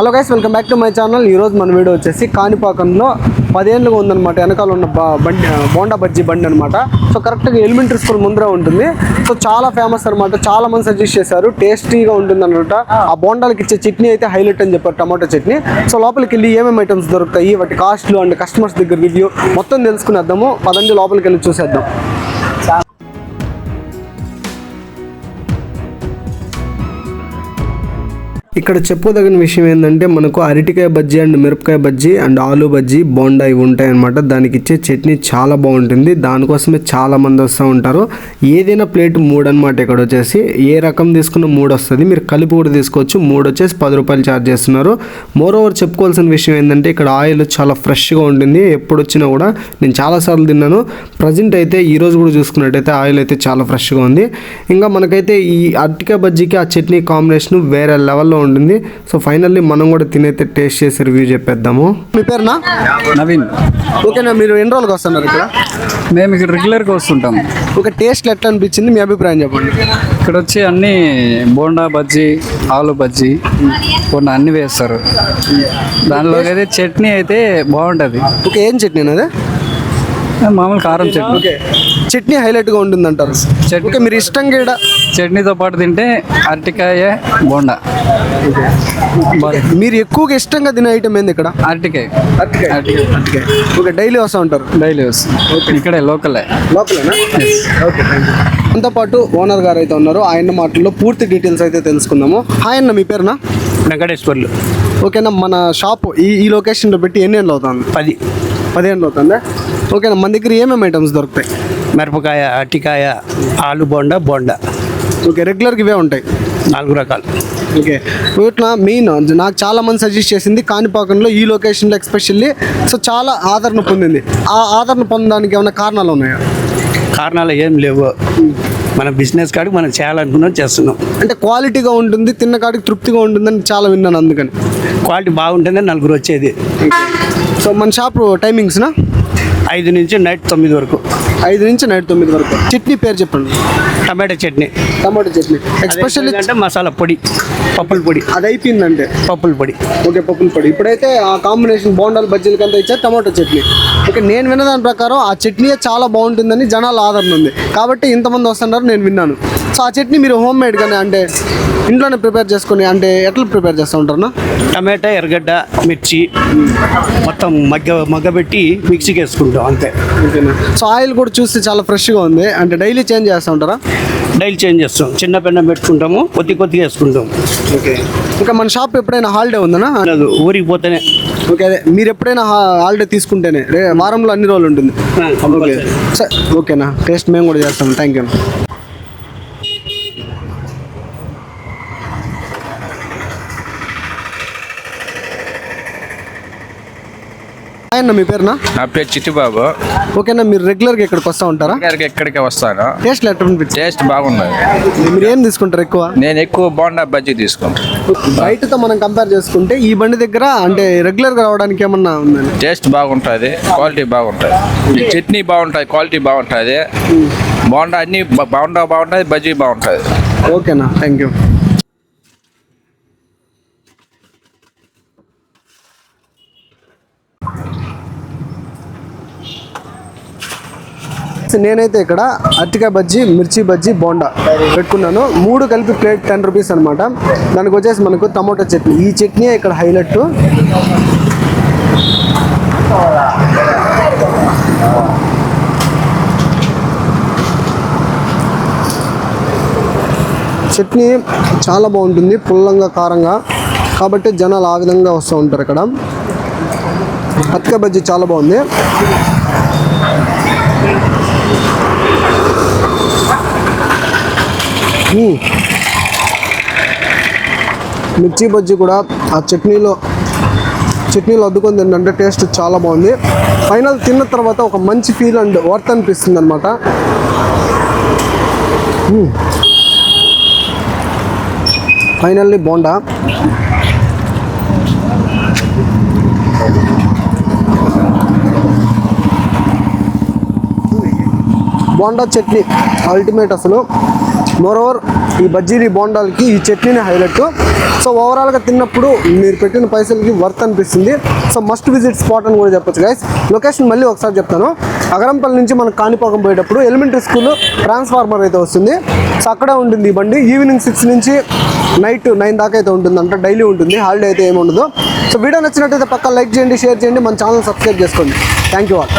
Hello guys, welcome back to my channel. ఈరోజు మన video వచ్చేసి కాణిపాకంలో 10 ఏళ్ళుగా ఉందన్నమాట. వెనకాల ఉన్న బండి బోండా బజ్జీ బండి అనమాట. సో కరెక్ట్గా ఎలిమెంటరీ స్కూల్ ముందర ఉంటుంది. సో చాలా ఫేమస్ అనమాట. చాలా మంది సజెస్ట్ చేశారు, టేస్టీగా ఉంటుంది అనమాట. ఆ బోండాలకి ఇచ్చే చట్నీ అయితే హైలైట్ అని చెప్పారు, టమాటో చట్నీ. సో లోపలికి వెళ్ళి ఏమేమి ఐటమ్స్ దొరుకుతాయి, వాటి కాస్ట్లు అండ్ కస్టమర్స్ దగ్గర రివ్యూ మొత్తం తెలుసుకునేద్దాము. పదండి లోపలికి వెళ్ళి చూసేద్దాం. ఇక్కడ చెప్పుకోదగిన విషయం ఏంటంటే మనకు అరటికాయ బజ్జీ అండ్ మిరపకాయ బజ్జీ అండ్ ఆలు బజ్జీ బోండా ఇవి ఉంటాయి అనమాట. దానికి ఇచ్చే చట్నీ చాలా బాగుంటుంది. దానికోసమే చాలా మంది వస్తూ ఉంటారు. ఏదైనా ప్లేట్ 3 అనమాట. ఇక్కడ వచ్చేసి ఏ రకం తీసుకున్న 3 వస్తుంది. మీరు కలిపి కూడా తీసుకోవచ్చు. 3 వచ్చేసి 10 రూపాయలు ఛార్జ్ చేస్తున్నారు. మోర్ ఓవర్ చెప్పుకోవాల్సిన విషయం ఏంటంటే ఇక్కడ ఆయిల్ చాలా ఫ్రెష్గా ఉంటుంది. ఎప్పుడు వచ్చినా కూడా నేను చాలాసార్లు తిన్నాను. ప్రజెంట్ అయితే ఈరోజు కూడా చూసుకున్నట్టయితే ఆయిల్ అయితే చాలా ఫ్రెష్గా ఉంది. ఇంకా మనకైతే ఈ అరటికాయ బజ్జీకి ఆ చట్నీ కాంబినేషన్ వేరే లెవెల్లో ఉంటుంది. సో ఫైనల్లీ మనం కూడా తినైతే టేస్ట్ చేసి రివ్యూ చెప్పేద్దాము. మీ పేరునా? నవీన్. ఓకేనా, మీరు ఎన్ని రోజులకు వస్తున్నారు ఇక్కడ? మేము ఇక్కడ రెగ్యులర్గా వస్తుంటాం. ఒక టేస్ట్ ఎట్లా అనిపించింది, మీ అభిప్రాయం చెప్పండి. ఇక్కడ వచ్చి అన్ని బోండా బజ్జీ, ఆలు బజ్జీ, కొన్ని అన్ని వేస్తారు. దానిలో అయితే చట్నీ అయితే బాగుంటుంది. ఓకే, ఏం చట్నీ అదే? మామూలు కారం చట్నీ. ఓకే, చట్నీ హైలైట్గా ఉంటుంది అంటారు. ఓకే, మీరు ఇష్టంగా ఇక్కడ చట్నీతో పాటు తింటే అరటికాయ బోండా. మీరు ఎక్కువగా ఇష్టంగా తినే ఐటమ్ ఏంది ఇక్కడ? అరటికాయ. అరటికాయ. ఓకే, డైలీ వస్తూ ఉంటారు? డైలీ వస్తుంది. ఇక్కడే లోకలే. లోకలేనా? ఓకే, మనతో పాటు ఓనర్ గారు అయితే ఉన్నారు. ఆయన మాటల్లో పూర్తి డీటెయిల్స్ అయితే తెలుసుకుందాము. హాయ్ అన్న, మీ పేరునా? వెంకటేశ్వర్లు. ఓకేనా, మన షాప్ ఈ లొకేషన్లో పెట్టి ఎన్ని ఏళ్ళు అవుతుంది? 10 ఏళ్ళు అవుతుందా? ఓకేనా, మన దగ్గర ఏమేమి ఐటమ్స్ దొరుకుతాయి? మిరపకాయ, అరటికాయ, ఆలు బోండా, బోండా. ఓకే, రెగ్యులర్గా ఇవే ఉంటాయి 4 రకాలు. ఓకే, ఇట్లా మెయిన్ నాకు చాలా మంది సజెస్ట్ చేసింది కాణిపాకంలో ఈ లొకేషన్లో ఎస్పెషల్లీ. సో చాలా ఆదరణ పొందింది. ఆ ఆదరణ పొందడానికి ఏమైనా కారణాలు ఉన్నాయా? కారణాలు ఏం లేవు. మన బిజినెస్ కాడికి మనం చేయాలనుకున్నాం, చేస్తున్నాం. అంటే క్వాలిటీగా ఉంటుంది, తిన్న కాడికి తృప్తిగా ఉంటుందని చాలా విన్నాను, అందుకని. క్వాలిటీ బాగుంటుందని 4 వచ్చేది. సో మన షాప్ టైమింగ్స్నా? 5 నుంచి నైట్ 9 వరకు. 5 నుంచి నైట్ 9 వరకు. చట్నీ పేరు చెప్పండి. Tomato chutney. Tomato chutney especially అంటే మసాలా పొడి, పప్పుల పొడి. అది అయిపోయిందంటే పప్పుల పొడి. ఓకే, పప్పుల పొడి. ఇప్పుడైతే ఆ కాంబినేషన్ బోండాలు బజ్జీలకి అంతా ఇచ్చారు టమాటో చట్నీ. ఓకే, నేను విన్న దాని ప్రకారం ఆ చట్నీయే చాలా బాగుంటుందని జనాల ఆదరణ ఉంది కాబట్టి ఇంతమంది వస్తున్నారు నేను విన్నాను. సో ఆ చట్నీ మీరు హోమ్ మేడ్ కానీ అంటే ఇంట్లోనే ప్రిపేర్ చేసుకుని అంటే ఎట్లా ప్రిపేర్ చేస్తూ ఉంటారు? టమాటా, ఎర్రగడ్డ, మిర్చి మొత్తం మగ్గబెట్టి మిక్సీకి వేసుకుంటాం, అంతే. ఓకేనా, సో ఆయిల్ కూడా చూస్తే చాలా ఫ్రెష్గా ఉంది. అంటే డైలీ చేంజ్ చేస్తూ ఉంటారా? డైలీ చేంజ్ చేస్తాం. చిన్న పెన్నం పెట్టుకుంటాము, కొద్దిగా వేసుకుంటాం. ఓకే, ఇంకా మన షాప్ ఎప్పుడైనా హాలిడే ఉందనా? లేదు, ఊరికి పోతేనే. ఓకే, అదే మీరు ఎప్పుడైనా హాలిడే తీసుకుంటేనే వారంలో అన్ని రోజులు ఉంటుంది. ఓకే సార్, ఓకేనా, టేస్ట్ మేము కూడా చేస్తాం. Thank you. అన్న, మీ పేరునా? నా పేరు చిట్టిబాబు. ఓకేనా, మీరు రెగ్యులర్గా ఇక్కడికి వస్తూ ఉంటారా? ఇక్కడికే వస్తాను. టేస్ట్ ఎట్లా అనిపించింది? టేస్ట్ బాగున్నది. మీరు ఏం తీసుకుంటారు ఎక్కువ? నేను ఎక్కువ బోండా బజ్జీ తీసుకుంటాను. బయటతో మనం కంపేర్ చేసుకుంటే ఈ బండి దగ్గర అంటే రెగ్యులర్గా రావడానికి ఏమన్నా ఉందండి? టేస్ట్ బాగుంటుంది, క్వాలిటీ బాగుంటుంది, చట్నీ బాగుంటుంది, క్వాలిటీ బాగుంటుంది, బోండా అన్ని బాగుంటుంది, బజ్జీ బాగుంటుంది. ఓకేనా, థ్యాంక్ యూ. నేనైతే ఇక్కడ అరటికాయ బజ్జీ, మిర్చి బజ్జీ, బోండా పెట్టుకున్నాను. 3 కలిపి ప్లేట్ 10 రూపీస్ అనమాట. దానికి వచ్చేసి మనకు టమాటో చట్నీ. ఈ చట్నీ ఇక్కడ హైలైట్. చట్నీ చాలా బాగుంటుంది, పుల్లంగా కారంగా, కాబట్టి జనాలు ఆ విధంగా వస్తూ ఉంటారు ఇక్కడ. అరటికాయ బజ్జీ చాలా బాగుంది. మిర్చి బజ్జీ కూడా ఆ చట్నీలో అద్దుకొని తింటే టేస్ట్ చాలా బాగుంది. ఫైనల్ తిన్న తర్వాత ఒక మంచి ఫీల్ అండ్ వర్త్ అనిపిస్తుంది అనమాట. ఫైనల్లీ బోండా. బోండా చట్నీ అల్టిమేట్. అసలు మోరోవర్ ఈ బజ్జీలు బోండాలకి ఈ చట్నీని హైలైట్. సో ఓవరాల్గా తిన్నప్పుడు మీరు పెట్టిన పైసలకి వర్త్ అనిపిస్తుంది. సో మస్ట్ విజిట్ స్పాట్ అని కూడా చెప్పొచ్చు గైస్. లొకేషన్ మళ్ళీ ఒకసారి చెప్తాను. అగరంపల్లి నుంచి మనం కాణిపాకం పోయేటప్పుడు ఎలిమెంటరీ స్కూల్ ట్రాన్స్ఫార్మర్ అయితే వస్తుంది. సో అక్కడే ఉంటుంది ఈ బండి. ఈవినింగ్ 6 నుంచి నైట్ 9 దాకా అయితే ఉంటుందంట. డైలీ ఉంటుంది, హాలిడే అయితే ఏమి ఉండదు. సో వీడియో నచ్చినట్టయితే పక్కా లైక్ చేయండి, షేర్ చేయండి, మన ఛానల్ సబ్స్క్రైబ్ చేసుకోండి. Thank you all.